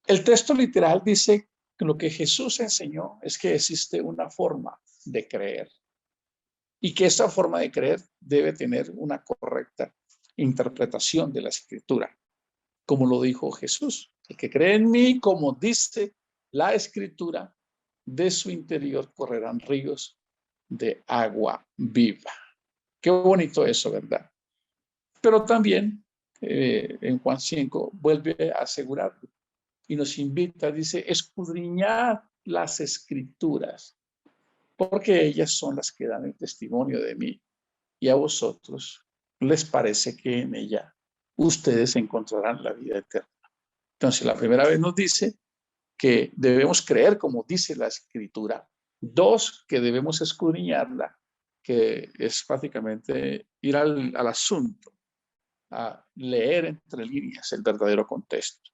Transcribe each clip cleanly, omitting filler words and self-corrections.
El texto literal dice que lo que Jesús enseñó es que existe una forma de creer y que esa forma de creer debe tener una correcta interpretación de la Escritura, como lo dijo Jesús. El que cree en mí, como dice la Escritura, de su interior correrán ríos de agua viva. Qué bonito eso, ¿verdad? Pero también en Juan 5 vuelve a asegurar y nos invita, dice, escudriñad las Escrituras, porque ellas son las que dan el testimonio de mí, y a vosotros les parece que en ella ustedes encontrarán la vida eterna. Entonces, la primera vez nos dice que debemos creer como dice la Escritura. Dos, que debemos escudriñarla, que es prácticamente ir al asunto, a leer entre líneas el verdadero contexto.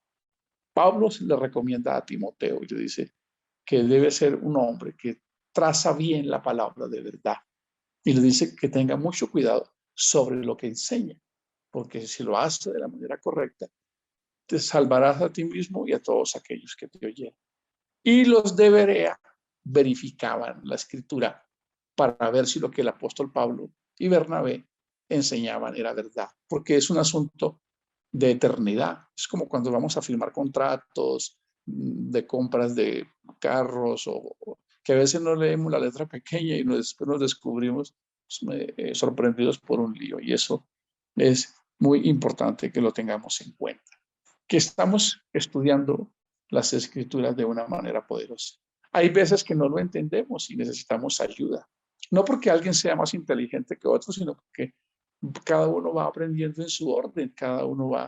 Pablo le recomienda a Timoteo y le dice que debe ser un hombre que traza bien la palabra de verdad. Y le dice que tenga mucho cuidado sobre lo que enseña, porque si lo hace de la manera correcta, te salvarás a ti mismo y a todos aquellos que te oyen. Y los de Berea verificaban la escritura para ver si lo que el apóstol Pablo y Bernabé enseñaban era verdad, porque es un asunto de eternidad. Es como cuando vamos a firmar contratos de compras de carros o que a veces no leemos la letra pequeña y después nos descubrimos sorprendidos por un lío. Y eso es muy importante que lo tengamos en cuenta, que estamos estudiando las escrituras de una manera poderosa. Hay veces que no lo entendemos y necesitamos ayuda. No porque alguien sea más inteligente que otro, sino porque cada uno va aprendiendo en su orden, cada uno va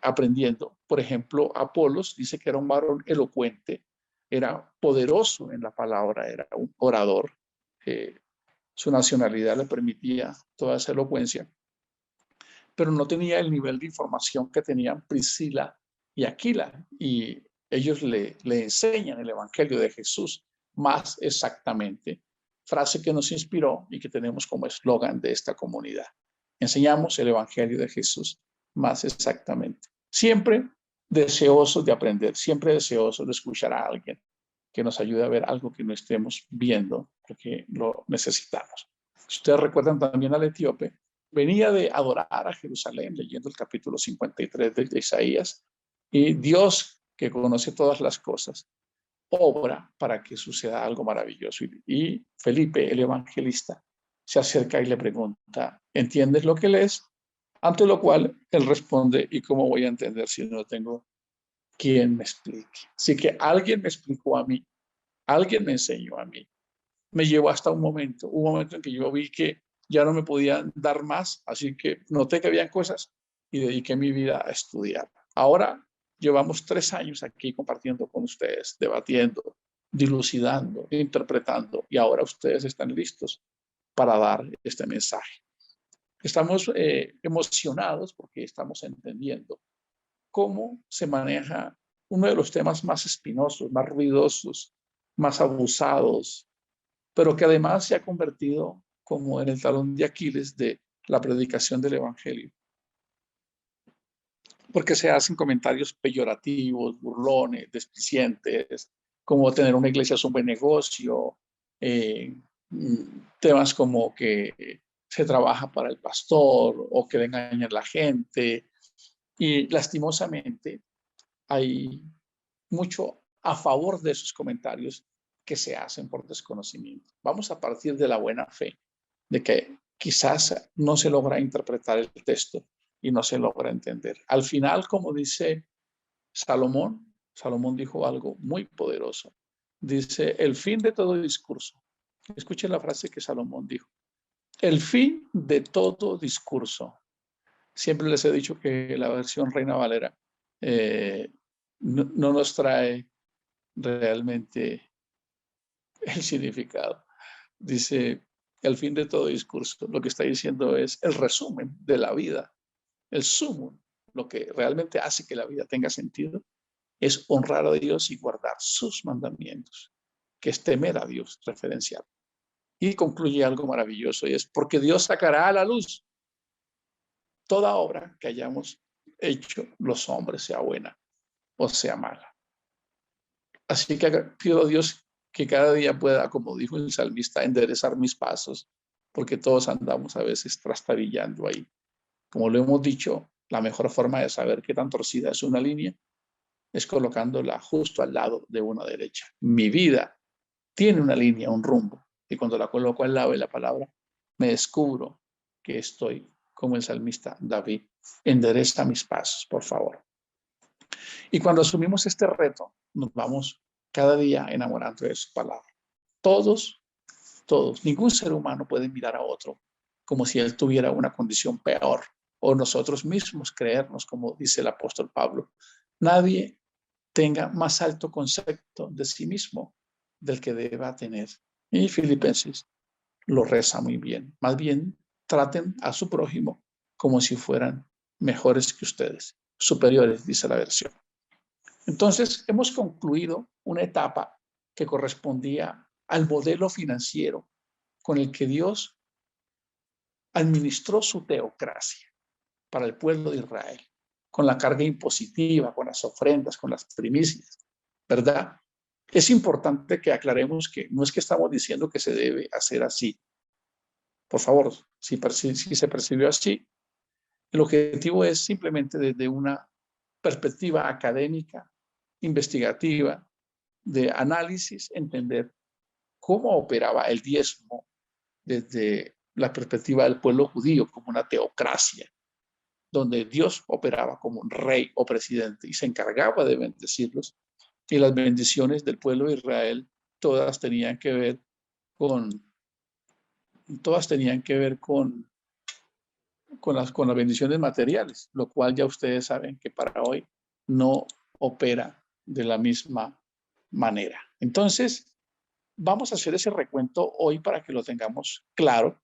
aprendiendo. Por ejemplo, Apolos dice que era un varón elocuente, era poderoso en la palabra, era un orador. Eh, Su nacionalidad le permitía toda esa elocuencia, pero no tenía el nivel de información que tenían Priscila y Aquila, y ellos le enseñan el Evangelio de Jesús más exactamente, frase que nos inspiró y que tenemos como eslogan de esta comunidad. Enseñamos el Evangelio de Jesús más exactamente. Siempre deseosos de aprender, siempre deseosos de escuchar a alguien que nos ayude a ver algo que no estemos viendo, porque lo necesitamos. Ustedes recuerdan también al etíope, venía de adorar a Jerusalén, leyendo el capítulo 53 de Isaías, y Dios, que conoce todas las cosas, obra para que suceda algo maravilloso. Y Felipe, el evangelista, se acerca y le pregunta, ¿entiendes lo que lees? Ante lo cual él responde, ¿y cómo voy a entender si no tengo quien me explique? Así que alguien me explicó a mí, alguien me enseñó a mí, me llevó hasta un momento en que yo vi que ya no me podían dar más, así que noté que habían cosas y dediqué mi vida a estudiar. Ahora llevamos 3 años aquí compartiendo con ustedes, debatiendo, dilucidando, interpretando, y ahora ustedes están listos para dar este mensaje. Estamos emocionados porque estamos entendiendo cómo se maneja uno de los temas más espinosos, más ruidosos, más abusados, pero que además se ha convertido como en el talón de Aquiles de la predicación del Evangelio, porque se hacen comentarios peyorativos, burlones, despicientes, como tener una iglesia es un buen negocio, eh, temas como que se trabaja para el pastor o que le engañan a la gente, y lastimosamente hay mucho a favor de esos comentarios que se hacen por desconocimiento. Vamos a partir de la buena fe, de que quizás no se logra interpretar el texto y no se logra entender. Al final, como dice Salomón, Salomón dijo algo muy poderoso. Dice, el fin de todo discurso. Escuchen la frase que Salomón dijo. El fin de todo discurso. Siempre les he dicho que la versión Reina Valera no nos trae realmente el significado. Dice, el fin de todo discurso, lo que está diciendo es el resumen de la vida, el sumo, lo que realmente hace que la vida tenga sentido, es honrar a Dios y guardar sus mandamientos, que es temer a Dios, referencial. Y concluye algo maravilloso, y es porque Dios sacará a la luz toda obra que hayamos hecho los hombres, sea buena o sea mala. Así que pido a Dios que cada día pueda, como dijo el salmista, enderezar mis pasos, porque todos andamos a veces trastabillando ahí. Como lo hemos dicho, la mejor forma de saber qué tan torcida es una línea es colocándola justo al lado de una derecha. Mi vida tiene una línea, un rumbo, y cuando la coloco al lado de la palabra, me descubro que estoy como el salmista David. Endereza mis pasos, por favor. Y cuando asumimos este reto, nos vamos cada día enamorando de su palabra. Todos, ningún ser humano puede mirar a otro como si él tuviera una condición peor, o nosotros mismos creernos, como dice el apóstol Pablo. Nadie tenga más alto concepto de sí mismo del que deba tener. Y Filipenses lo reza muy bien. Más bien, traten a su prójimo como si fueran mejores que ustedes, superiores, dice la versión. Entonces, hemos concluido una etapa que correspondía al modelo financiero con el que Dios administró su teocracia para el pueblo de Israel, con la carga impositiva, con las ofrendas, con las primicias, ¿verdad? Es importante que aclaremos que no es que estamos diciendo que se debe hacer así. Por favor, si se percibió así, el objetivo es simplemente desde una perspectiva académica, investigativa, de análisis, entender cómo operaba el diezmo desde la perspectiva del pueblo judío como una teocracia, donde Dios operaba como un rey o presidente y se encargaba de bendecirlos, y las bendiciones del pueblo de Israel todas tenían que ver con todas tenían que ver con las bendiciones materiales, lo cual ya ustedes saben que para hoy no opera de la misma manera. Entonces, vamos a hacer ese recuento hoy para que lo tengamos claro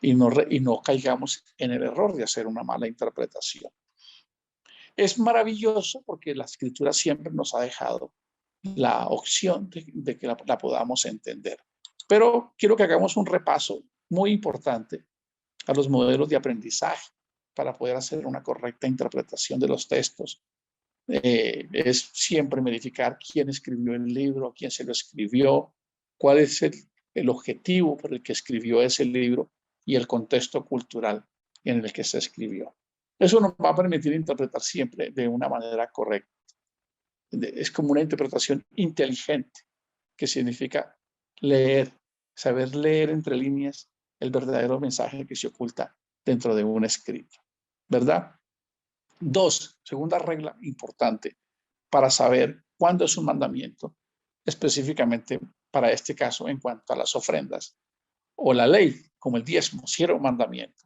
y no caigamos en el error de hacer una mala interpretación. Es maravilloso porque la escritura siempre nos ha dejado la opción de que la podamos entender. Pero quiero que hagamos un repaso muy importante a los modelos de aprendizaje para poder hacer una correcta interpretación de los textos. Es siempre verificar quién escribió el libro, quién se lo escribió, cuál es el objetivo por el que escribió ese libro y el contexto cultural en el que se escribió. Eso nos va a permitir interpretar siempre de una manera correcta. Es como una interpretación inteligente, que significa leer, saber leer entre líneas el verdadero mensaje que se oculta dentro de un escrito, ¿verdad? Dos, segunda regla importante para saber cuándo es un mandamiento, específicamente para este caso en cuanto a las ofrendas, o la ley, como el diezmo, si era un mandamiento,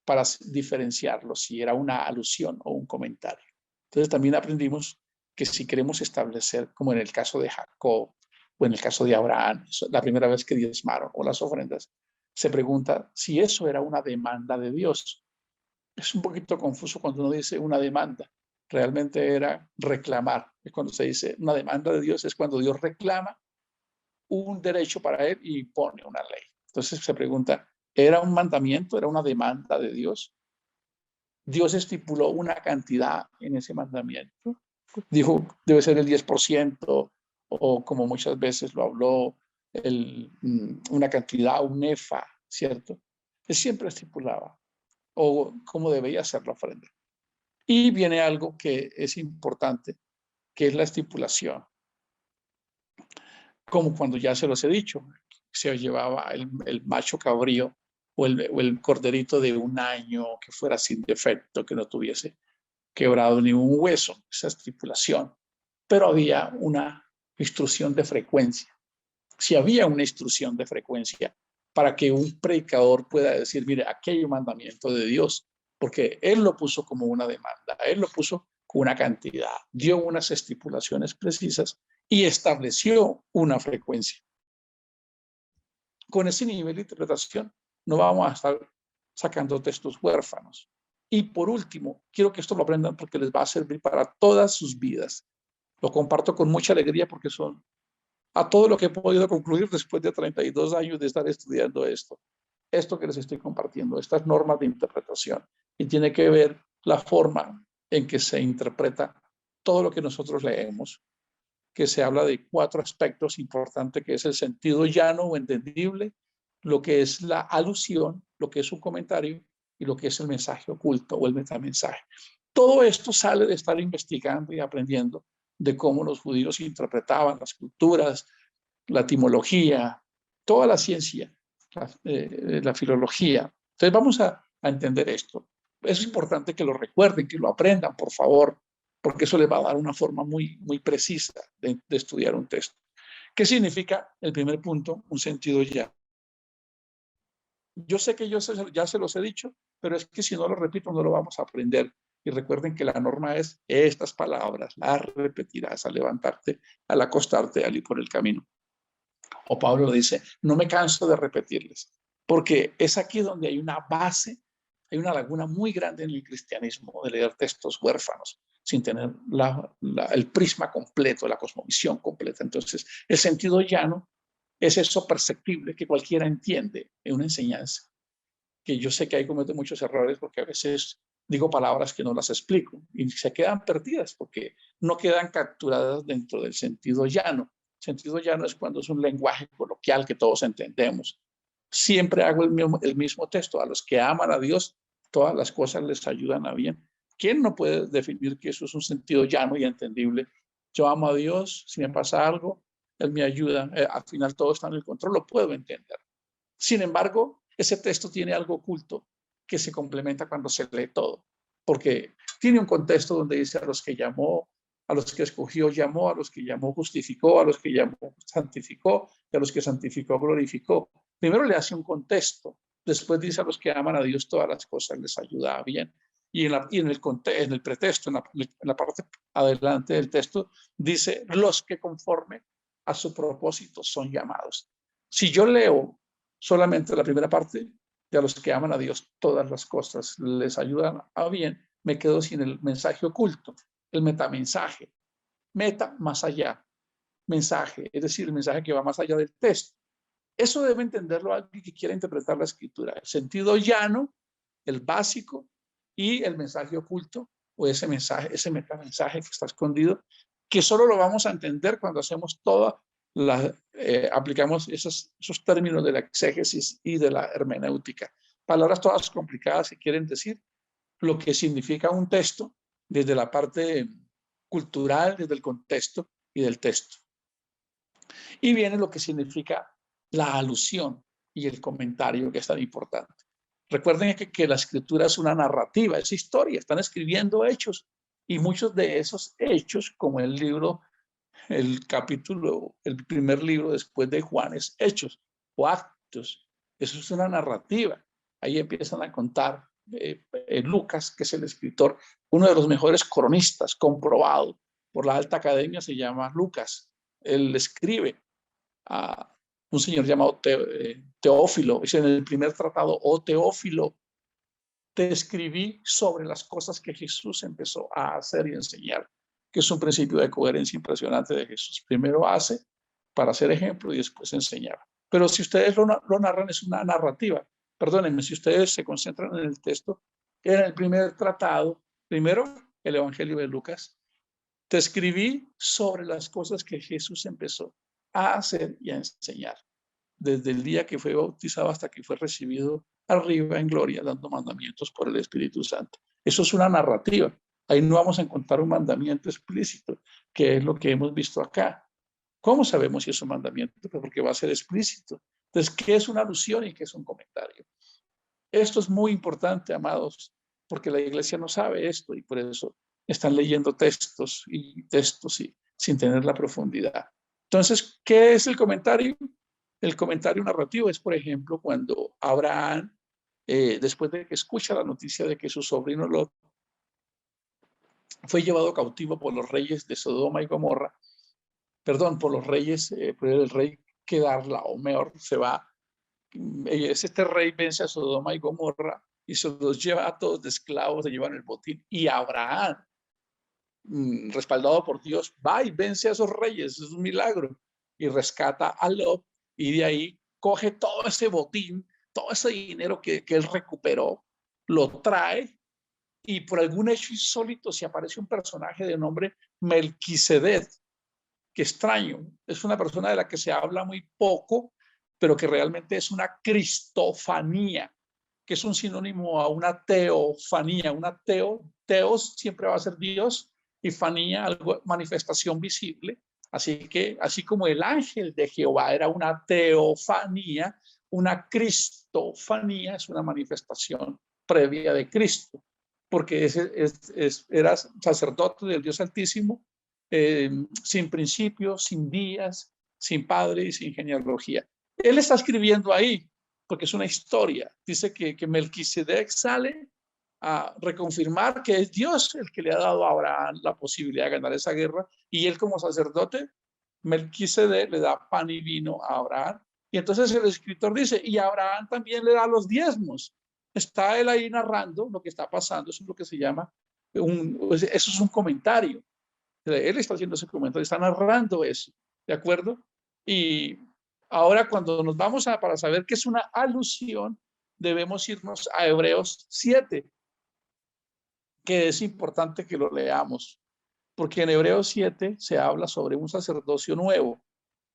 para diferenciarlo, si era una alusión o un comentario. Entonces también aprendimos que si queremos establecer, como en el caso de Jacob o en el caso de Abraham, la primera vez que diezmaron o las ofrendas, se pregunta si eso era una demanda de Dios. Es un poquito confuso cuando uno dice una demanda. Realmente era reclamar. Es cuando se dice una demanda de Dios, es cuando Dios reclama un derecho para él y pone una ley. Entonces se pregunta, ¿era un mandamiento? ¿Era una demanda de Dios? Dios estipuló una cantidad en ese mandamiento. Dijo, debe ser el 10%, o como muchas veces lo habló, una cantidad, un efa, ¿cierto? Él siempre estipulaba, o cómo debía ser la ofrenda. Y viene algo que es importante, que es la estipulación. Como cuando ya se los he dicho, se llevaba el macho cabrío o el corderito de un año que fuera sin defecto, que no tuviese quebrado ningún hueso, esa estipulación. Pero había una instrucción de frecuencia. Si había una instrucción de frecuencia para que un predicador pueda decir, mire, aquí hay un mandamiento de Dios, porque Él lo puso como una demanda, Él lo puso con una cantidad, dio unas estipulaciones precisas y estableció una frecuencia. Con ese nivel de interpretación no vamos a estar sacando textos huérfanos. Y por último, quiero que esto lo aprendan porque les va a servir para todas sus vidas. Lo comparto con mucha alegría porque son a todo lo que he podido concluir después de 32 años de estar estudiando esto que les estoy compartiendo, estas normas de interpretación. Y tiene que ver la forma en que se interpreta todo lo que nosotros leemos, que se habla de 4 aspectos importantes, que es el sentido llano o entendible, lo que es la alusión, lo que es un comentario y lo que es el mensaje oculto o el metamensaje. Todo esto sale de estar investigando y aprendiendo de cómo los judíos interpretaban las culturas, la etimología, toda la ciencia, la filología. Entonces vamos a entender esto. Es importante que lo recuerden, que lo aprendan, por favor, porque eso les va a dar una forma muy precisa de estudiar un texto. ¿Qué significa el primer punto? Un sentido ya. Yo sé que ya se los he dicho, pero es que si no lo repito no lo vamos a aprender. Y recuerden que la norma es estas palabras, las repetirás al levantarte, al acostarte, al ir por el camino. O Pablo dice, no me canso de repetirles, porque es aquí donde hay una base, hay una laguna muy grande en el cristianismo de leer textos huérfanos sin tener el prisma completo, la cosmovisión completa. Entonces, el sentido llano es eso perceptible que cualquiera entiende en una enseñanza, que yo sé que ahí cometo muchos errores porque a veces digo palabras que no las explico y se quedan perdidas porque no quedan capturadas dentro del sentido llano. Sentido llano es cuando es un lenguaje coloquial que todos entendemos. Siempre hago el mismo texto. A los que aman a Dios, todas las cosas les ayudan a bien. ¿Quién no puede definir que eso es un sentido llano y entendible? Yo amo a Dios, si me pasa algo, Él me ayuda. Al final todo está en el control, lo puedo entender. Sin embargo, ese texto tiene algo oculto que se complementa cuando se lee todo, porque tiene un contexto donde dice a los que llamó, a los que escogió, llamó, a los que llamó, justificó, a los que llamó, santificó, y a los que santificó, glorificó. Primero le hace un contexto, después dice a los que aman a Dios todas las cosas les ayuda bien. Y en el pretexto, en la parte adelante del texto, dice los que conforme a su propósito son llamados. Si yo leo solamente la primera parte, de a los que aman a Dios todas las cosas les ayudan a bien, me quedo sin el mensaje oculto, el metamensaje. Meta, más allá. Mensaje, es decir, el mensaje que va más allá del texto. Eso debe entenderlo alguien que quiera interpretar la escritura. El sentido llano, el básico y el mensaje oculto o ese mensaje, ese metamensaje que está escondido, que solo lo vamos a entender cuando hacemos aplicamos esos términos de la exégesis y de la hermenéutica. Palabras todas complicadas que quieren decir lo que significa un texto desde la parte cultural, desde el contexto y del texto. Y viene lo que significa la alusión y el comentario, que es tan importante. Recuerden que la escritura es una narrativa, es historia, están escribiendo hechos y muchos de esos hechos, como el primer libro después de Juan es Hechos o Actos. Eso es una narrativa. Ahí empiezan a contar Lucas, que es el escritor, uno de los mejores cronistas, comprobado por la alta academia, se llama Lucas. Él escribe a un señor llamado Teófilo. Dice en el primer tratado, oh Teófilo, te escribí sobre las cosas que Jesús empezó a hacer y enseñar, que es un principio de coherencia impresionante de Jesús. Primero hace para hacer ejemplo y después enseñar. Pero si ustedes lo narran, es una narrativa. Perdónenme, si ustedes se concentran en el texto, en el primer tratado, primero el Evangelio de Lucas, te escribí sobre las cosas que Jesús empezó a hacer y a enseñar, desde el día que fue bautizado hasta que fue recibido arriba en gloria, dando mandamientos por el Espíritu Santo. Eso es una narrativa. Ahí no vamos a encontrar un mandamiento explícito, que es lo que hemos visto acá. ¿Cómo sabemos si es un mandamiento? Pues porque va a ser explícito. Entonces, ¿qué es una alusión y qué es un comentario? Esto es muy importante, amados, porque la iglesia no sabe esto y por eso están leyendo textos y sin tener la profundidad. Entonces, ¿qué es el comentario? El comentario narrativo es, por ejemplo, cuando Abraham, después de que escucha la noticia de que su sobrino Lot fue llevado cautivo por los reyes de Sodoma y Gomorra, perdón, por los reyes, por el rey Kedorlaomer, se va, este rey vence a Sodoma y Gomorra y se los lleva a todos de esclavos, se llevan el botín, y Abraham, respaldado por Dios, va y vence a esos reyes, es un milagro, y rescata a Lot, y de ahí coge todo ese botín, todo ese dinero que él recuperó, lo trae y por algún hecho insólito se aparece un personaje de nombre Melquisedec. Qué extraño, es una persona de la que se habla muy poco, pero que realmente es una cristofanía, que es un sinónimo a una teofanía. Teos siempre va a ser Dios, y fanía, algo, manifestación visible. Así que, así como el ángel de Jehová era una teofanía, una cristofanía es una manifestación previa de Cristo, porque era sacerdote del Dios Altísimo, sin principios, sin días, sin padre y sin genealogía. Él está escribiendo ahí, porque es una historia. Dice que Melquisedec sale a reconfirmar que es Dios el que le ha dado a Abraham la posibilidad de ganar esa guerra, y él como sacerdote, Melquisedec, le da pan y vino a Abraham. Y entonces el escritor dice, y Abraham también le da los diezmos. Está él ahí narrando lo que está pasando. Eso es lo que se llama, eso es un comentario. Él está haciendo ese comentario, está narrando eso, ¿de acuerdo? Y ahora cuando nos vamos para saber qué es una alusión, debemos irnos a Hebreos 7, que es importante que lo leamos, porque en Hebreos 7 se habla sobre un sacerdocio nuevo,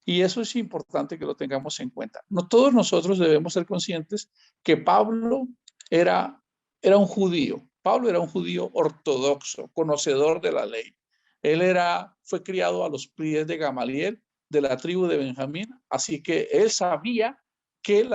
y eso es importante que lo tengamos en cuenta. No todos nosotros debemos ser conscientes que Pablo era un judío. Pablo era un judío ortodoxo, conocedor de la ley. Él fue criado a los pies de Gamaliel, de la tribu de Benjamín, así que él sabía que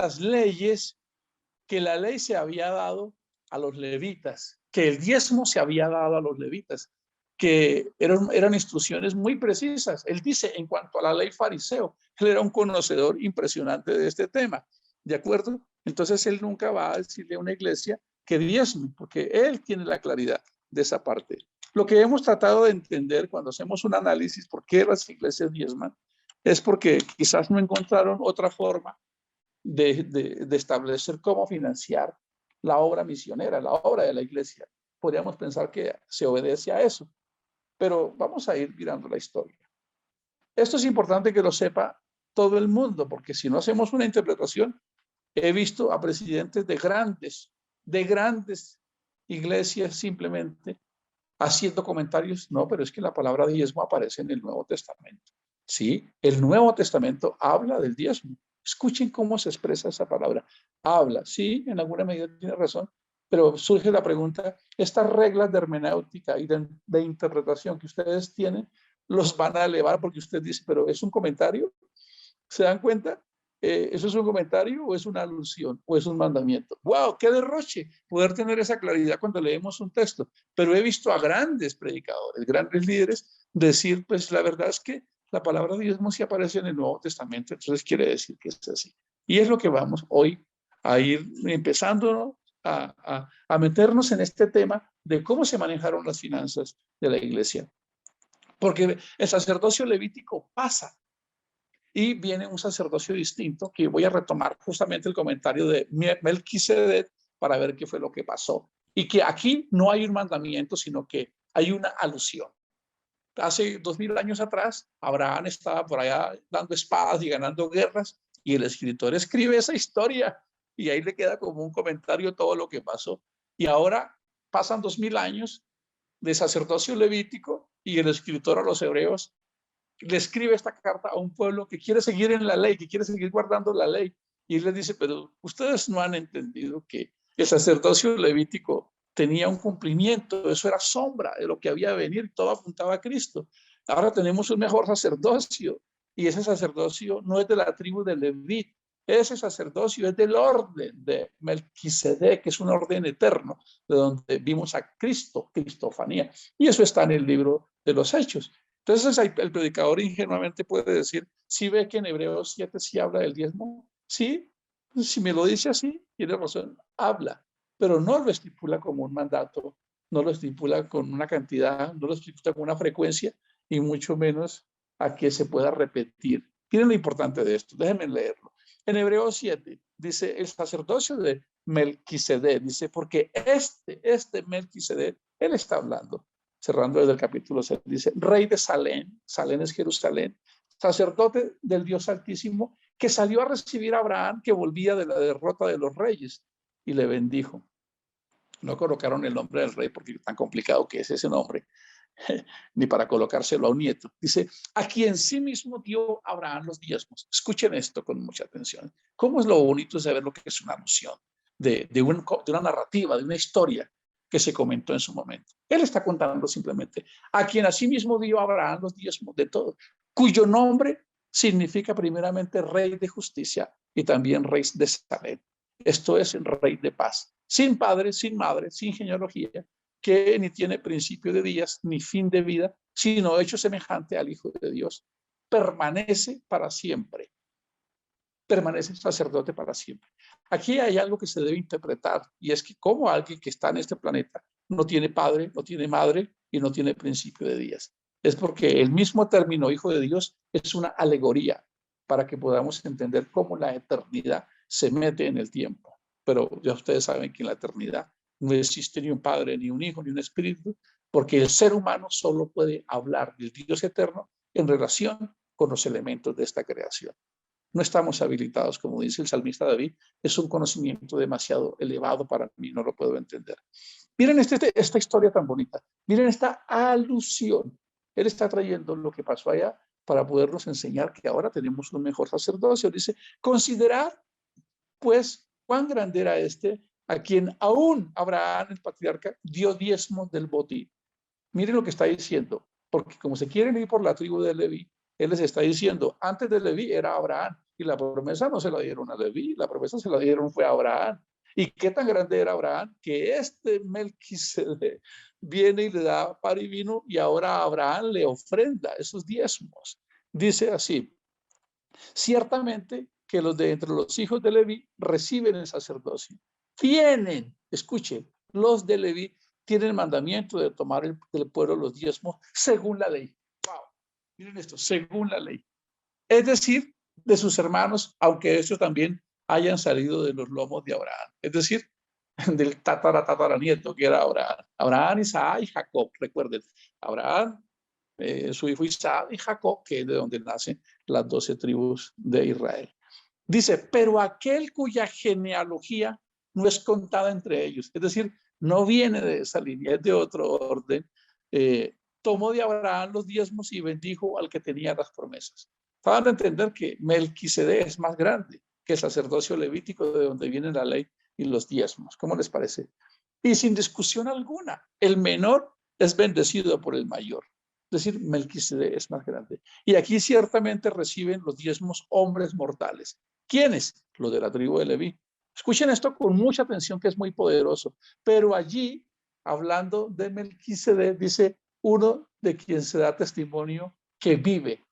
que la ley se había dado a los levitas, que el diezmo se había dado a los levitas, que eran instrucciones muy precisas. Él dice, en cuanto a la ley fariseo, él era un conocedor impresionante de este tema, ¿de acuerdo? Entonces él nunca va a decirle a una iglesia que diezme, porque él tiene la claridad de esa parte. Lo que hemos tratado de entender cuando hacemos un análisis por qué las iglesias diezman, es porque quizás no encontraron otra forma de establecer cómo financiar la obra misionera, la obra de la iglesia. Podríamos pensar que se obedece a eso, pero vamos a ir mirando la historia. Esto es importante que lo sepa todo el mundo, porque si no hacemos una interpretación, he visto a presidentes de grandes iglesias simplemente haciendo comentarios, no, pero es que la palabra diezmo aparece en el Nuevo Testamento. Sí, el Nuevo Testamento habla del diezmo. Escuchen cómo se expresa esa palabra. Habla, sí, en alguna medida tiene razón, pero surge la pregunta, estas reglas de hermenéutica y de interpretación que ustedes tienen, los van a elevar porque usted dice, pero ¿es un comentario? ¿Se dan cuenta? ¿Eso es un comentario o es una alusión o es un mandamiento? ¡Wow! ¡Qué derroche! Poder tener esa claridad cuando leemos un texto. Pero he visto a grandes predicadores, grandes líderes decir, pues la verdad es que la palabra diezmo sí aparece en el Nuevo Testamento, entonces quiere decir que es así. Y es lo que vamos hoy a ir empezando a meternos en este tema de cómo se manejaron las finanzas de la iglesia. Porque el sacerdocio levítico pasa y viene un sacerdocio distinto, que voy a retomar justamente el comentario de Melquisedec para ver qué fue lo que pasó. Y que aquí no hay un mandamiento, sino que hay una alusión. Hace 2000 años atrás, Abraham estaba por allá dando espadas y ganando guerras, y el escritor escribe esa historia, y ahí le queda como un comentario todo lo que pasó. Y ahora pasan 2000 años de sacerdocio levítico, y el escritor a los hebreos le escribe esta carta a un pueblo que quiere seguir en la ley, que quiere seguir guardando la ley. Y él les dice, pero ustedes no han entendido que el sacerdocio levítico tenía un cumplimiento, eso era sombra de lo que había de venir, todo apuntaba a Cristo. Ahora tenemos un mejor sacerdocio, y ese sacerdocio no es de la tribu de Leví, ese sacerdocio es del orden de Melquisedec, que es un orden eterno, de donde vimos a Cristo, cristofanía. Y eso está en el libro de los Hechos. Entonces el predicador ingenuamente puede decir, ¿sí ve que en Hebreos 7 sí habla del diezmo? Sí, si me lo dice así, tiene razón, habla, pero no lo estipula como un mandato, no lo estipula con una cantidad, no lo estipula con una frecuencia, y mucho menos a que se pueda repetir. Miren lo importante de esto, déjenme leerlo. En Hebreos 7 dice, el sacerdocio de Melquisedec, dice, porque este Melquisedec, él está hablando, cerrando desde el capítulo 6, dice, rey de Salem, Salem es Jerusalén, sacerdote del Dios Altísimo, que salió a recibir a Abraham, que volvía de la derrota de los reyes, y le bendijo. No colocaron el nombre del rey porque tan complicado que es ese nombre, ni para colocárselo a un nieto. Dice, a quien sí mismo dio Abraham los diezmos. Escuchen esto con mucha atención. ¿Cómo es lo bonito de saber lo que es una noción de una narrativa, de una historia que se comentó en su momento? Él está contando simplemente a quien asimismo dio Abraham los diezmos de todo, cuyo nombre significa primeramente rey de justicia y también rey de Salem. Esto es rey de paz, sin padre, sin madre, sin genealogía, que ni tiene principio de días ni fin de vida, sino hecho semejante al Hijo de Dios, permanece para siempre, permanece sacerdote para siempre. Aquí hay algo que se debe interpretar, y es que como alguien que está en este planeta no tiene padre, no tiene madre y no tiene principio de días. Es porque el mismo término Hijo de Dios es una alegoría para que podamos entender cómo la eternidad se mete en el tiempo. Pero ya ustedes saben que en la eternidad no existe ni un padre, ni un hijo, ni un espíritu, porque el ser humano solo puede hablar del Dios eterno en relación con los elementos de esta creación. No estamos habilitados, como dice el salmista David, es un conocimiento demasiado elevado para mí, no lo puedo entender. Miren esta historia tan bonita, miren esta alusión. Él está trayendo lo que pasó allá para podernos enseñar que ahora tenemos un mejor sacerdocio. Dice, considerad pues cuán grande era este a quien aún Abraham, el patriarca, dio diezmo del botín. Miren lo que está diciendo, porque como se quieren ir por la tribu de Leví, él les está diciendo, antes de Leví era Abraham, y la promesa no se la dieron a Leví, la promesa se la dieron fue a Abraham. ¿Y qué tan grande era Abraham? Que este Melquisedec viene y le da pan y vino, y ahora Abraham le ofrenda esos diezmos. Dice así, ciertamente que los de entre los hijos de Leví reciben el sacerdocio. Tienen, escuchen, los de Leví tienen el mandamiento de tomar del pueblo los diezmos según la ley. Wow, miren esto, según la ley. Es decir, de sus hermanos, aunque estos también hayan salido de los lomos de Abraham. Es decir, del tataranieto que era Abraham. Abraham, Isaac y Jacob, recuerden. Abraham, su hijo Isaac y Jacob, que es de donde nacen las 12 tribus de Israel. Dice, pero aquel cuya genealogía no es contada entre ellos, es decir, no viene de esa línea, es de otro orden, tomó de Abraham los diezmos y bendijo al que tenía las promesas. Para entender que Melquisedec es más grande que el sacerdocio levítico de donde viene la ley y los diezmos. ¿Cómo les parece? Y sin discusión alguna, el menor es bendecido por el mayor. Es decir, Melquisedec es más grande. Y aquí ciertamente reciben los diezmos hombres mortales. ¿Quiénes? Los de la tribu de Leví. Escuchen esto con mucha atención, que es muy poderoso. Pero allí, hablando de Melquisedec, dice uno de quien se da testimonio que vive.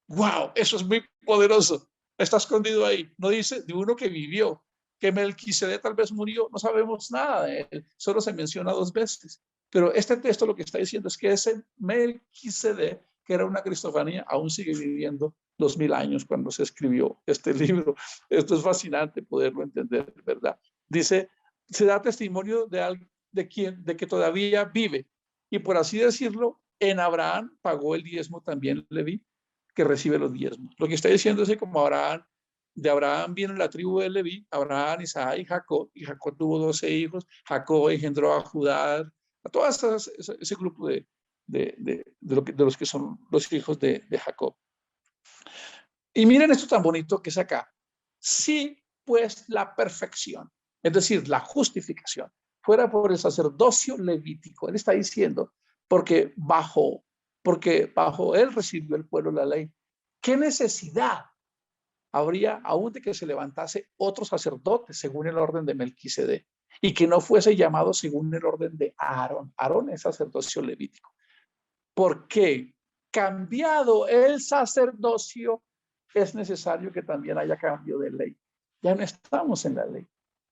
¡Wow! Eso es muy poderoso. Está escondido ahí. No dice de uno que vivió. Que Melquisedec tal vez murió, no sabemos nada de él. Solo se menciona 2 veces. Pero este texto lo que está diciendo es que ese Melquisedec, que era una cristofanía, aún sigue viviendo 2000 años cuando se escribió este libro. Esto es fascinante poderlo entender, ¿verdad? Dice, se da testimonio de que todavía vive. Y por así decirlo, en Abraham pagó el diezmo también Leví, que recibe los diezmos. Lo que está diciendo es que como Abraham, de Abraham viene la tribu de Leví, Abraham, Isaac y Jacob tuvo 12 hijos, Jacob engendró a Judá, a todo ese grupo de los que son los hijos de Jacob. Y miren esto tan bonito que es acá. Si pues la perfección, es decir, la justificación, fuera por el sacerdocio levítico, él está diciendo, porque bajo él recibió el pueblo la ley. ¿Qué necesidad habría aún de que se levantase otro sacerdote según el orden de Melquisedec y que no fuese llamado según el orden de Aarón? Aarón es sacerdocio levítico. Porque cambiado el sacerdocio, es necesario que también haya cambio de ley. Ya no estamos en la ley,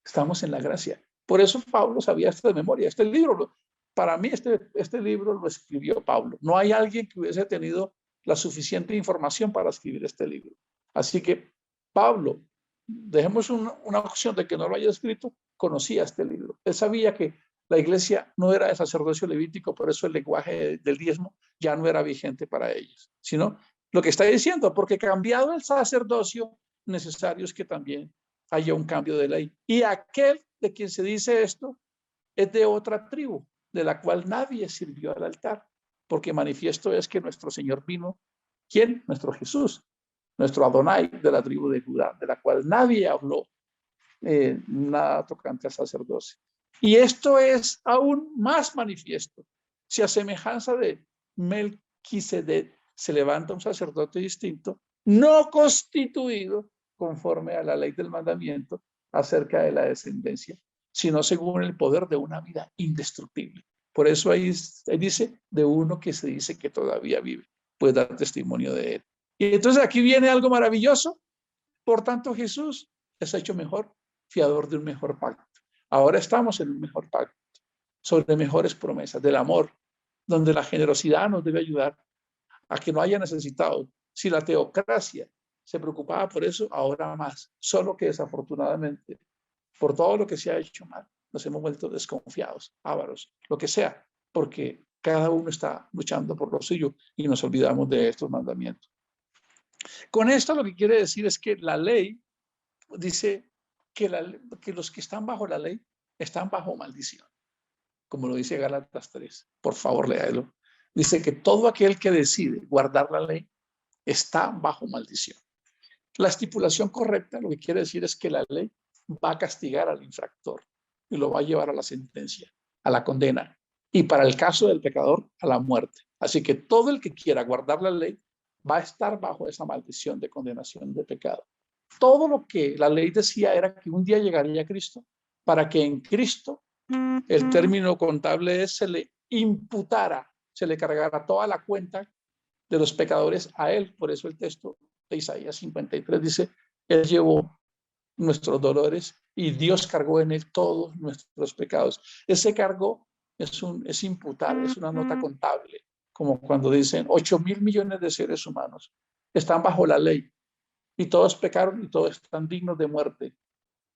estamos en la gracia. Por eso Pablo sabía esto de memoria. Este libro, para mí, este libro lo escribió Pablo. No hay alguien que hubiese tenido la suficiente información para escribir este libro. Así que Pablo, dejemos una opción de que no lo haya escrito, conocía este libro. Él sabía que la iglesia no era de sacerdocio levítico, por eso el lenguaje del diezmo ya no era vigente para ellos, sino lo que está diciendo, porque cambiado el sacerdocio, necesario es que también haya un cambio de ley. Y aquel de quien se dice esto es de otra tribu, de la cual nadie sirvió al altar, porque manifiesto es que nuestro Señor vino, ¿quién? Nuestro Jesús, nuestro Adonai de la tribu de Judá, de la cual nadie habló nada tocante al sacerdocio. Y esto es aún más manifiesto. Si a semejanza de Melquisedec se levanta un sacerdote distinto, no constituido conforme a la ley del mandamiento acerca de la descendencia, sino según el poder de una vida indestructible. Por eso ahí dice de uno que se dice que todavía vive, puede dar testimonio de él. Y entonces aquí viene algo maravilloso. Por tanto, Jesús es hecho mejor, fiador de un mejor pacto. Ahora estamos en un mejor pacto, sobre mejores promesas del amor, donde la generosidad nos debe ayudar a que no haya necesitado. Si la teocracia se preocupaba por eso, ahora más. Solo que desafortunadamente, por todo lo que se ha hecho mal, nos hemos vuelto desconfiados, ávaros, lo que sea, porque cada uno está luchando por lo suyo y nos olvidamos de estos mandamientos. Con esto lo que quiere decir es que la ley dice que los que están bajo la ley están bajo maldición, como lo dice Gálatas 3. Por favor, léalo. Dice que todo aquel que decide guardar la ley está bajo maldición. La estipulación correcta lo que quiere decir es que la ley va a castigar al infractor y lo va a llevar a la sentencia, a la condena, y para el caso del pecador, a la muerte. Así que todo el que quiera guardar la ley va a estar bajo esa maldición de condenación de pecado. Todo lo que la ley decía era que un día llegaría Cristo, para que en Cristo, el término contable es, se le imputara, se le cargara toda la cuenta de los pecadores a él. Por eso el texto de Isaías 53 dice, él llevó nuestros dolores y Dios cargó en él todos nuestros pecados. Ese cargo es imputar, es una nota contable, como cuando dicen 8.000 millones de seres humanos están bajo la ley y todos pecaron y todos están dignos de muerte.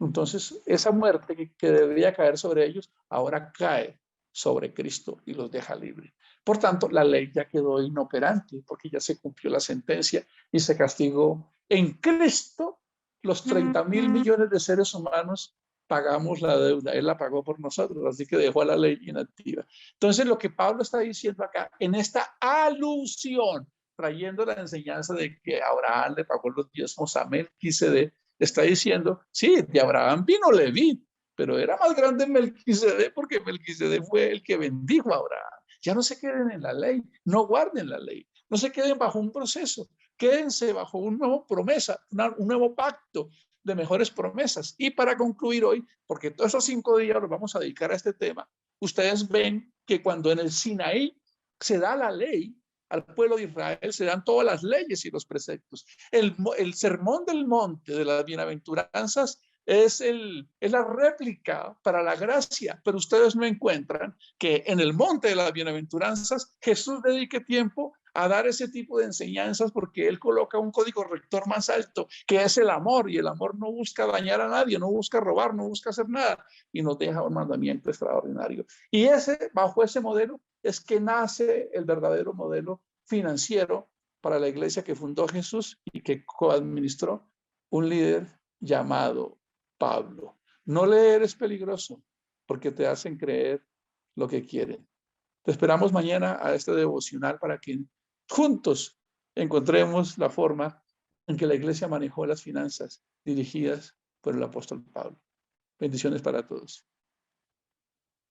Entonces, esa muerte que debería caer sobre ellos, ahora cae sobre Cristo y los deja libres. Por tanto, la ley ya quedó inoperante porque ya se cumplió la sentencia y se castigó en Cristo. Los 30.000 millones de seres humanos pagamos la deuda, Él la pagó por nosotros, así que dejó a la ley inactiva. Entonces, lo que Pablo está diciendo acá, en esta alusión, trayendo la enseñanza de que Abraham le pagó los diezmos a Melquisedec, está diciendo, sí, de Abraham vino Leví, pero era más grande Melquisedec porque Melquisedec fue el que bendijo a Abraham. Ya no se queden en la ley, no guarden la ley, no se queden bajo un proceso, quédense bajo una nueva promesa, un nuevo pacto de mejores promesas. Y para concluir hoy, porque todos esos 5 días los vamos a dedicar a este tema, ustedes ven que cuando en el Sinaí se da la ley, al pueblo de Israel se dan todas las leyes y los preceptos. El sermón del monte de las bienaventuranzas es la réplica para la gracia, pero ustedes no encuentran que en el monte de las bienaventuranzas Jesús dedique tiempo a dar ese tipo de enseñanzas porque Él coloca un código rector más alto, que es el amor, y el amor no busca dañar a nadie, no busca robar, no busca hacer nada, y nos deja un mandamiento extraordinario. Y bajo ese modelo es que nace el verdadero modelo financiero para la iglesia que fundó Jesús y que coadministró un líder llamado Pablo. No leer es peligroso porque te hacen creer lo que quieren. Te esperamos mañana a este devocional para que juntos encontremos la forma en que la iglesia manejó las finanzas dirigidas por el apóstol Pablo. Bendiciones para todos.